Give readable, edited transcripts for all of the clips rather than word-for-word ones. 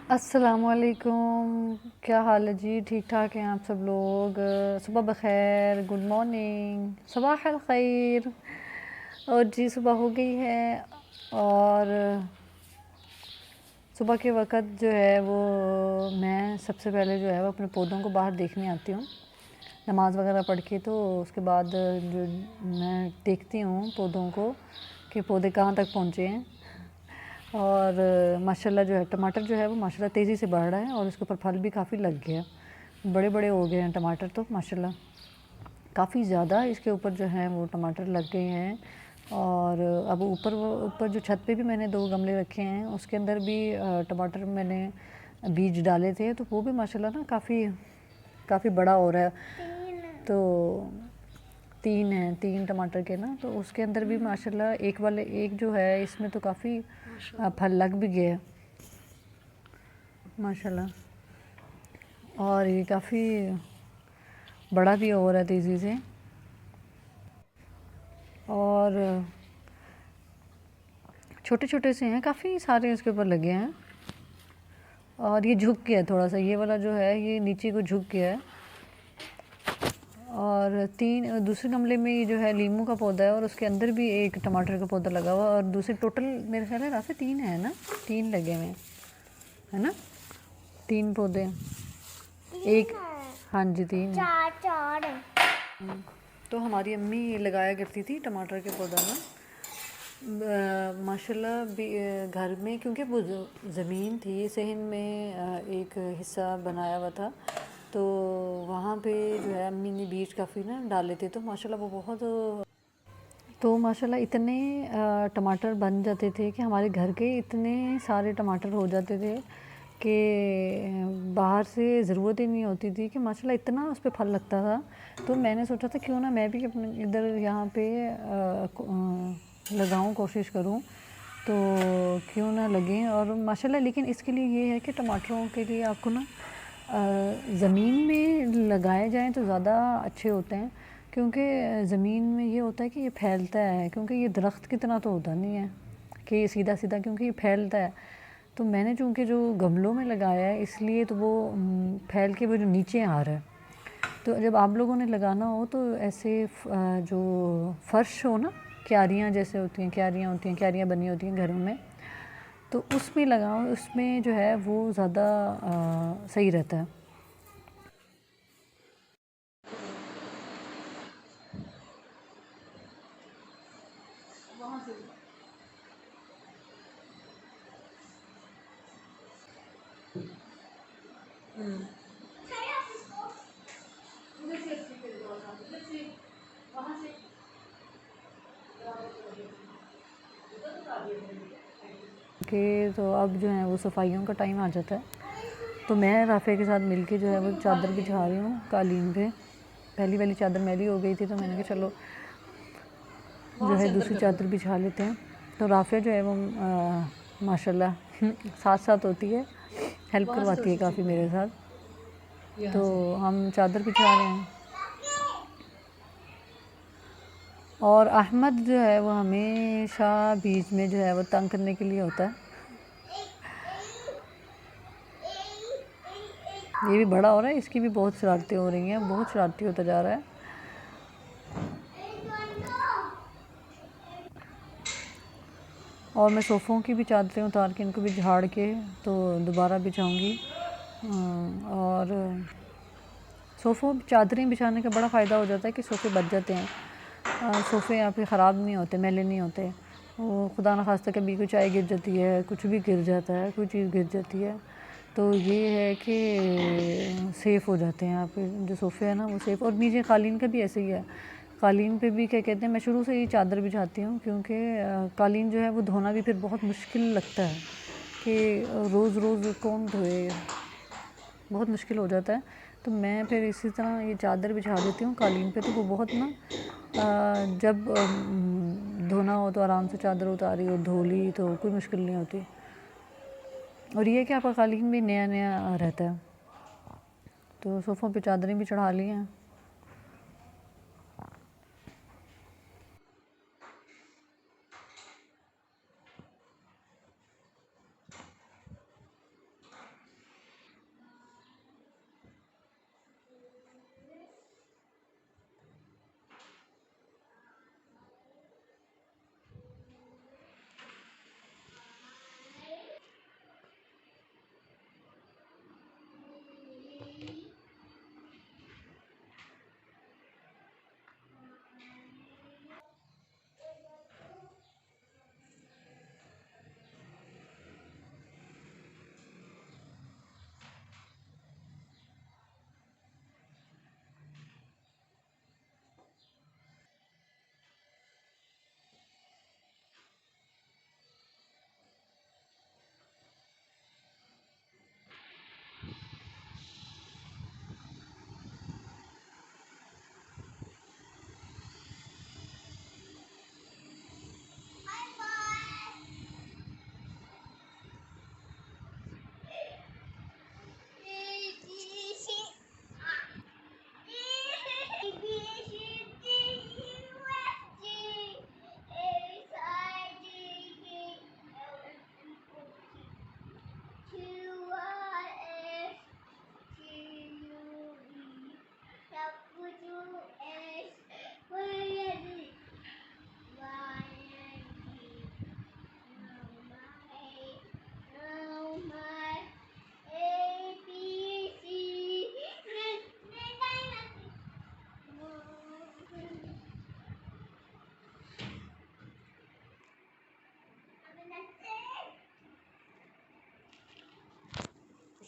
अस्सलामुअलैकुम। क्या हाल है जी? ठीक ठाक हैं आप सब लोग? सुबह बखैर, गुड मॉर्निंग, सुबह अल खैर। और जी सुबह हो गई है और सुबह के वक़्त जो है वो मैं सबसे पहले जो है वो अपने पौधों को बाहर देखने आती हूँ नमाज़ वगैरह पढ़ के। तो उसके बाद जो मैं देखती हूँ पौधों को कि पौधे कहाँ तक पहुँचे हैं। और माशाल्लाह जो है टमाटर जो है वो माशाल्लाह तेज़ी से बढ़ रहा है और इसके ऊपर फल भी काफ़ी लग गया, बड़े बड़े हो गए हैं टमाटर। तो माशाल्लाह काफ़ी ज़्यादा इसके ऊपर जो है वो टमाटर लग गए हैं। और अब ऊपर जो छत पे भी मैंने 2 गमले रखे हैं, उसके अंदर भी टमाटर मैंने बीज डाले थे, तो वो भी माशाल्लाह ना काफ़ी काफ़ी बड़ा हो रहा है। तो 3 हैं, 3 टमाटर के ना, तो उसके अंदर भी माशाल्लाह एक जो है इसमें तो काफ़ी फल लग भी गया है माशाल्लाह। और ये काफ़ी बड़ा भी हो रहा है तेज़ी से। और छोटे छोटे से हैं, काफ़ी सारे इसके ऊपर लगे हैं। और ये झुक गया है थोड़ा सा, ये वाला जो है ये नीचे को झुक गया है। और 3 दूसरे गमले में ये जो है लीमू का पौधा है और उसके अंदर भी एक टमाटर का पौधा लगा हुआ है। और दूसरे टोटल मेरे ख्याल है राफे 3 है ना, 3 लगे हुए हैं, है ना? 3 पौधे, एक, हाँ जी 3 है। चार तो हमारी अम्मी लगाया करती थी टमाटर के पौधा ना माशाल्लाह भी घर में, क्योंकि वो ज़मीन थी सहन में, एक हिस्सा बनाया हुआ था, तो वहाँ पे जो है अम्मी ने बीज काफ़ी ना डाले थे, तो माशाल्लाह वो बहुत, तो माशाल्लाह इतने टमाटर बन जाते थे कि हमारे घर के इतने सारे टमाटर हो जाते थे कि बाहर से ज़रूरत ही नहीं होती थी, कि माशाल्लाह इतना उस पे फल लगता था। तो मैंने सोचा था क्यों ना मैं भी अपने इधर यहाँ पे लगाऊं, कोशिश करूं, तो क्यों ना लगे। और माशाल्लाह लेकिन इसके लिए ये है कि टमाटरों के लिए आपको ना ज़मीन में लगाए जाएं तो ज़्यादा अच्छे होते हैं, क्योंकि ज़मीन में ये होता है कि ये फैलता है, क्योंकि ये दरख्त की तरह तो होता नहीं है कि ये सीधा सीधा, क्योंकि ये फैलता है। तो मैंने चूँकि जो गमलों में लगाया है इसलिए तो वो फैल के वो जो नीचे आ रहा है। तो जब आप लोगों ने लगाना हो तो ऐसे जो फ़र्श हो ना, क्यारियाँ जैसे होती हैं, क्यारियाँ होती हैं, क्यारियाँ बनी होती हैं घरों में, तो उसमें लगाओ, उसमें जो है वो ज़्यादा सही रहता है। कि तो अब जो है वो सफाइयों का टाइम आ जाता है, तो मैं राफ़े के साथ मिलके जो है वो चादर बिछा रही हूँ कालीन पे। पहली वाली चादर मैली हो गई थी, तो मैंने कहा चलो जो है दूसरी चादर बिछा लेते हैं। तो राफ़े जो है वो माशाल्लाह साथ साथ होती है, हेल्प करवाती है काफ़ी मेरे साथ। तो हम चादर बिछा रहे हैं। और अहमद जो है वो हमेशा बीच में जो है वो तंग करने के लिए होता है। ये भी बड़ा हो रहा है, इसकी भी बहुत शरारतें हो रही हैं, बहुत शरारती होता जा रहा है। और मैं सोफ़ों की भी चादरें उतार के इनको भी झाड़ के तो दोबारा बिछाऊंगी। और सोफ़ों चादरें बिछाने का बड़ा फ़ायदा हो जाता है कि सोफ़े बच जाते हैं, सोफ़े आपके ख़राब नहीं होते, मैले नहीं होते। वो खुदा न खास्ता कभी कोई चाय गिर जाती है, कुछ भी गिर जाता है, कोई चीज़ गिर जाती है, तो ये है कि सेफ़ हो जाते हैं आपके जो सोफ़े हैं ना, वो सेफ़। और नीचे कालीन का भी ऐसे ही है। कालीन पे भी क्या कहते हैं, मैं शुरू से ही चादर बिछाती हूँ, क्योंकि कालीन जो है वो धोना भी फिर बहुत मुश्किल लगता है कि रोज़ रोज़ कौन धोए, बहुत मुश्किल हो जाता है। तो मैं फिर इसी तरह ये चादर बिछा देती हूँ कालीन पे, तो वो बहुत ना जब धोना हो तो आराम से चादर उतारी और धो ली, तो कोई मुश्किल नहीं होती। और ये है कि आपका कालीन भी नया नया रहता है। तो सोफ़ों पे चादरें भी चढ़ा ली हैं।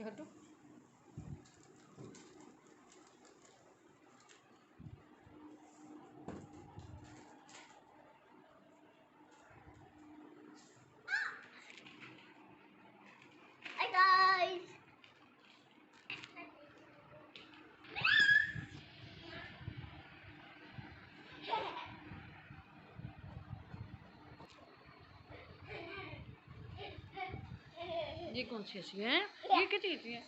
हटो। Hi guys. ये कौन सी हंसी है? ये क्या चीज है?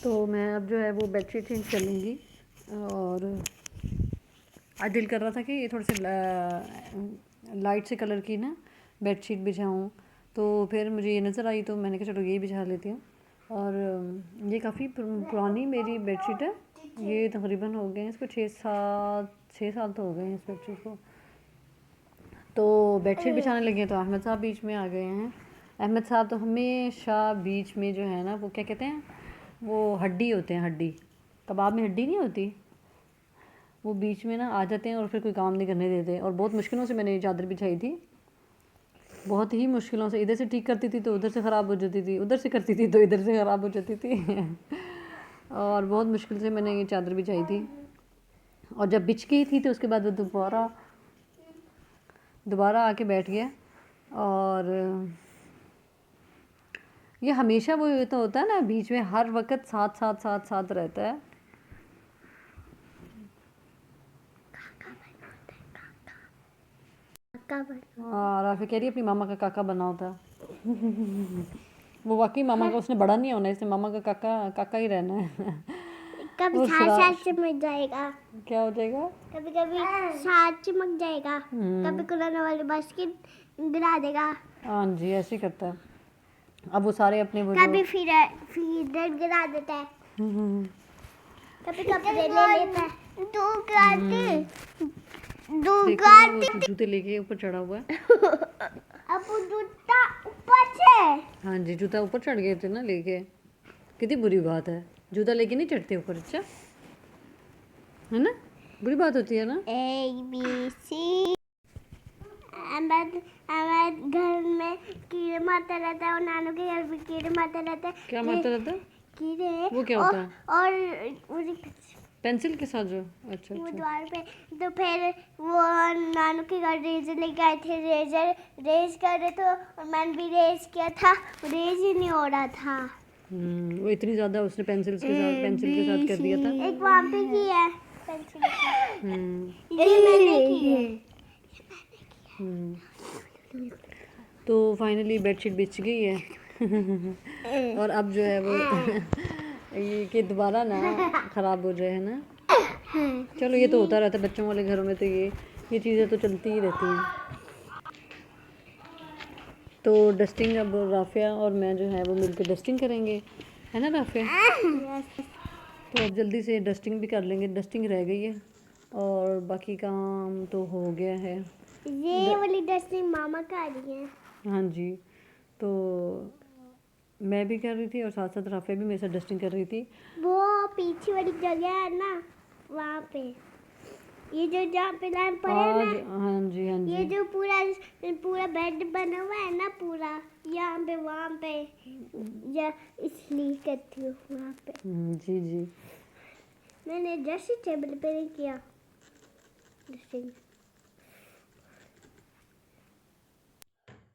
तो मैं अब जो है वो बेडशीट चेंज कर लूँगी। और आज दिल कर रहा था कि ये थोड़े से लाइट से कलर की ना बेडशीट बिछाऊँ, तो फिर मुझे ये नज़र आई तो मैंने कहा चलो ये बिछा लेती हूँ। और ये काफ़ी पुरानी मेरी बेडशीट है, ये तकरीबन हो गए हैं इसको 6 साल तो हो गए हैं इस बेडशीट को। तो बेडशीट बिछाने लगे तो अहमद साहब बीच में आ गए हैं। अहमद साहब तो हमेशा बीच में जो है ना वो क्या कहते हैं, वो हड्डी होते हैं, हड्डी कबाब में हड्डी नहीं होती, वो बीच में ना आ जाते हैं और फिर कोई काम नहीं करने देते। और बहुत मुश्किलों से मैंने ये चादर बिछाई थी, बहुत ही मुश्किलों से। इधर से ठीक करती थी तो उधर से ख़राब हो जाती थी, उधर से करती थी तो इधर से ख़राब हो जाती थी और बहुत मुश्किल से मैंने ये चादर बिछाई थी। और जब बिछ गई थी तो उसके बाद वो दोबारा आके बैठ गया। और ये हमेशा वो ये तो होता है ना, बीच में हर वक्त साथ रहता है। हाँ, राफी कह रही है अपनी मामा का काका बना होता वो वाकई मामा का उसने बड़ा नहीं होना, इसने मामा का काका काका ही रहना है कभी साथ चिमक जाएगा, क्या हो जाएगा, कभी कभी साथ चिमक जाएगा, कभी कुरान वाली बस की गिरा देगा। हाँ जी, ऐसे ही करता है। अब वो सारे अपने वो कभी फिर गिरा देता है, कभी कपड़े ले लेता है। जूते लेके ऊपर चढ़ा हुआ है अब वो जूता ऊपर से। हाँ जी, जूता ऊपर चढ़ गए थे ना लेके, कितनी बुरी बात है, जूता लेके नहीं चढ़ते ऊपर, अच्छा है ना, बुरी बात होती है ना। ABC अहमद घर में कीड़े मारता रहता है और नानू के घर में कीड़े मारता रहता है। क्या मारता रहता है? कीड़े। वो क्या होता है? और पेंसिल के साथ जो, अच्छा वो अच्छा। द्वार पे, तो फिर वो नानू के घर रेजर लेके आए थे, रेज कर रहे तो मैंने भी रेज किया था, रेज ही नहीं हो रहा था। वो इतनी ज़्यादा उसने पेंसिल के साथ कर दिया था। एक वहाँ पे की है पेंसिल के साथ। ये मैंने की है। तो फाइनली बेडशीट बिछ गई है और अब जो है वो ये कि दोबारा ना ख़राब हो जाए, है ना। चलो ये तो होता रहता है बच्चों वाले घरों में, तो ये चीज़ें तो चलती ही रहती हैं। तो डस्टिंग अब राफिया और मैं जो है वो मिलकर डस्टिंग करेंगे, है ना राफिया। तो अब जल्दी से डस्टिंग भी कर लेंगे, डस्टिंग रह गई है और बाकी काम तो हो गया है। ये वाली डस्टिंग मामा का आ रही है। हाँ जी, तो मैं भी कर रही थी और साथ साथ राफे भी मेरे साथ डस्टिंग कर रही थी। वो पीछे वाली जगह है ना, वहाँ पे ये जो जहाँ पे लैंप पड़े है आज ना, हाँ जी हाँ ये जी। जो पूरा पूरा बेड बना हुआ है ना पूरा, यहाँ पे वहाँ पे, या इसलिए करती हूँ वहाँ पे। जी जी। मैंने ड्रेसिंग टेबल पे नहीं किया ड्रेसिंग।